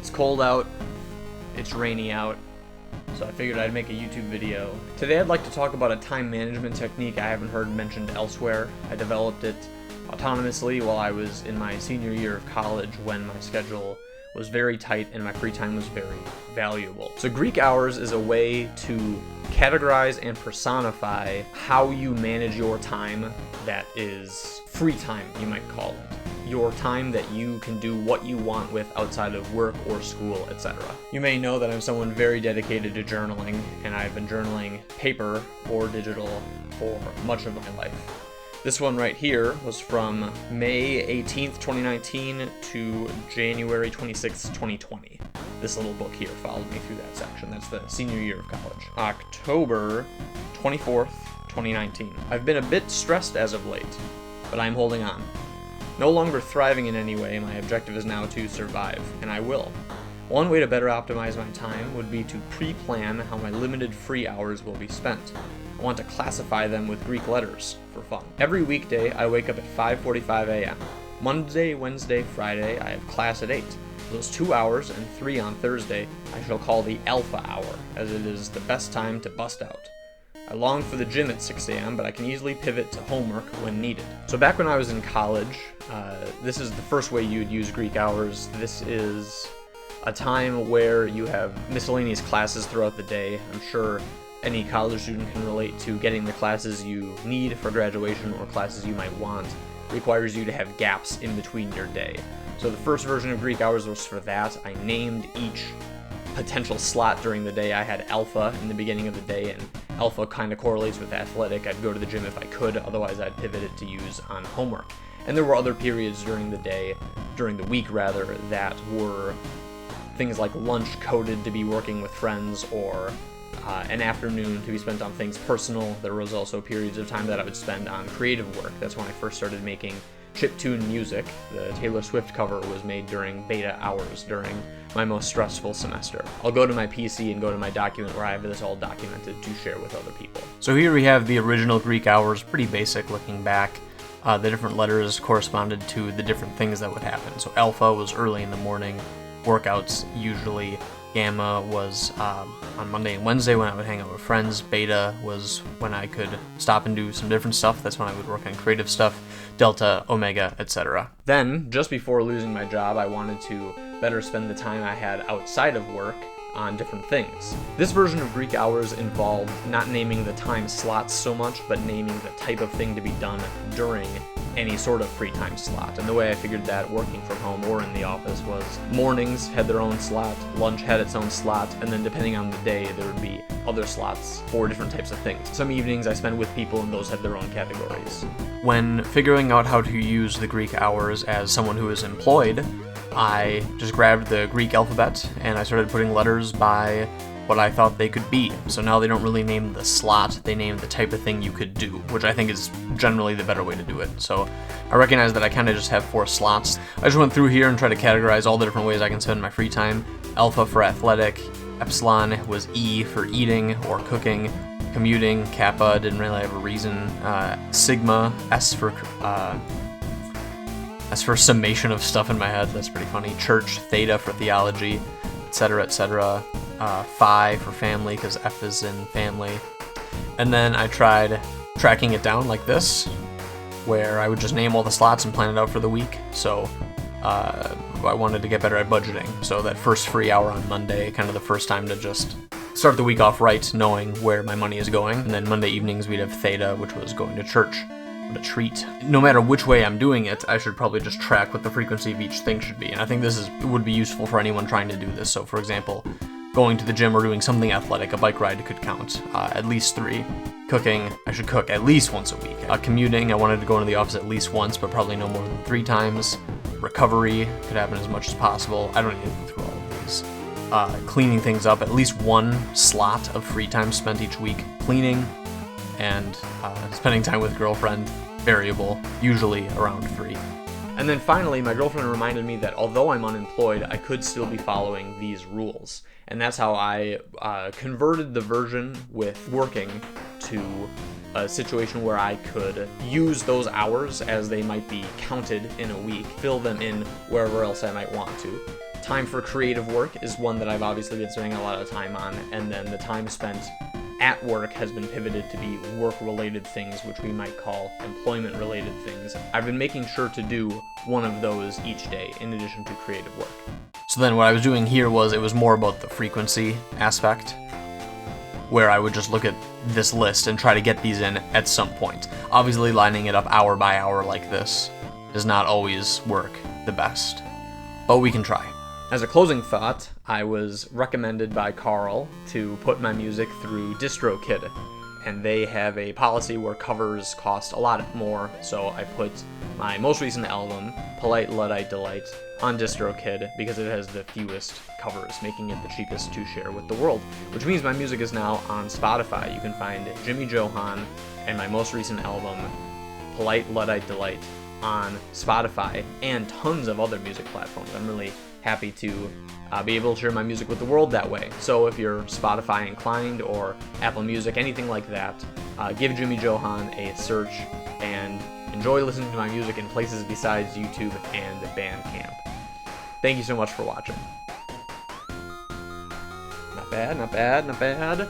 It's cold out, it's rainy out, so I figured I'd make a YouTube video. Today I'd like to talk about a time management technique I haven't heard mentioned elsewhere. I developed it autonomously while I was in my senior year of college when my schedule was very tight and my free time was very valuable. So Greek hours is a way to categorize and personify how you manage your time that is free time, you might call it. Your time that you can do what you want with outside of work or school, etc. You may know that I'm someone very dedicated to journaling, and I've been journaling paper or digital for much of my life. This one right here was from May 18th, 2019 to January 26th, 2020. This little book here followed me through that section. That's the senior year of college. October 24th, 2019. I've been a bit stressed as of late, but I'm holding on. No longer thriving in any way, my objective is now to survive, and I will. One way to better optimize my time would be to pre-plan how my limited free hours will be spent. I want to classify them with Greek letters for fun. Every weekday, I wake up at 5:45 a.m. Monday, Wednesday, Friday, I have class at 8. Those 2 hours and 3 on Thursday, I shall call the alpha hour, as it is the best time to bust out. I long for the gym at 6 a.m., but I can easily pivot to homework when needed. So back when I was in college, this is the first way you'd use Greek hours. This is a time where you have miscellaneous classes throughout the day. I'm sure any college student can relate to getting the classes you need for graduation or classes you might want. It requires you to have gaps in between your day. So the first version of Greek hours was for that. I named each potential slot during the day. I had alpha in the beginning of the day, and alpha kind of correlates with athletic. I'd go to the gym if I could, otherwise I'd pivot it to use on homework. And there were other periods during the day, during the week rather, that were things like lunch coded to be working with friends, or an afternoon to be spent on things personal. There was also periods of time that I would spend on creative work. That's when I first started making chiptune music. The Taylor Swift cover was made during beta hours during my most stressful semester. I'll go to my PC and go to my document where I have this all documented to share with other people. So here we have the original Greek hours, pretty basic looking back. The different letters corresponded to the different things that would happen. So alpha was early in the morning, workouts usually. Gamma was on Monday and Wednesday when I would hang out with friends. Beta was when I could stop and do some different stuff. That's when I would work on creative stuff. Delta, Omega, etc. Then, just before losing my job, I wanted to better spend the time I had outside of work on different things. This version of Greek hours involved not naming the time slots so much, but naming the type of thing to be done during any sort of free time slot. And the way I figured that working from home or in the office was mornings had their own slot, lunch had its own slot, and then depending on the day there would be other slots for different types of things. Some evenings I spent with people and those had their own categories. When figuring out how to use the Greek hours as someone who is employed, I just grabbed the Greek alphabet and I started putting letters by what I thought they could be. So now they don't really name the slot, they name the type of thing you could do, which I think is generally the better way to do it. So I recognize that I kind of just have 4 slots. I just went through here and tried to categorize all the different ways I can spend my free time. Alpha for athletic, epsilon was E for eating or cooking, commuting, kappa didn't really have a reason, sigma, S for summation of stuff in my head, that's pretty funny, church, theta for theology, etc., etc., phi for family, because F is in family. And then I tried tracking it down like this, where I would just name all the slots and plan it out for the week. So I wanted to get better at budgeting. So that first free hour on Monday, kind of the first time to just start the week off right, knowing where my money is going. And then Monday evenings we'd have theta, which was going to church. What a treat. No matter which way I'm doing it, I should probably just track what the frequency of each thing should be. And I think this would be useful for anyone trying to do this. So for example, going to the gym or doing something athletic, a bike ride could count, at least 3. Cooking, I should cook at least once a week. Commuting, I wanted to go into the office at least once, but probably no more than 3 times. Recovery could happen as much as possible. I don't need to go through all of these. Cleaning things up, at least 1 slot of free time spent each week cleaning, and spending time with girlfriend, variable, usually around 3. And then finally, my girlfriend reminded me that although I'm unemployed, I could still be following these rules. And that's how I converted the version with working to a situation where I could use those hours as they might be counted in a week, fill them in wherever else I might want to time for creative work is one that I've obviously been spending a lot of time on, and then the time spent at work has been pivoted to be work-related things, which we might call employment-related things. I've been making sure to do one of those each day in addition to creative work. So then what I was doing here was, it was more about the frequency aspect, where I would just look at this list and try to get these in at some point. Obviously, lining it up hour by hour like this does not always work the best, but we can try. As a closing thought, I was recommended by Carl to put my music through DistroKid, and they have a policy where covers cost a lot more, so I put my most recent album, Polite Luddite Delight, on DistroKid because it has the fewest covers, making it the cheapest to share with the world, which means my music is now on Spotify. You can find Jimmy Johann and my most recent album, Polite Luddite Delight, on Spotify and tons of other music platforms. I'm really happy to be able to share my music with the world that way. So if you're Spotify inclined or Apple Music, anything like that, give Jimmy Johann a search and enjoy listening to my music in places besides YouTube and Bandcamp. Thank you so much for watching. Not bad, not bad, not bad.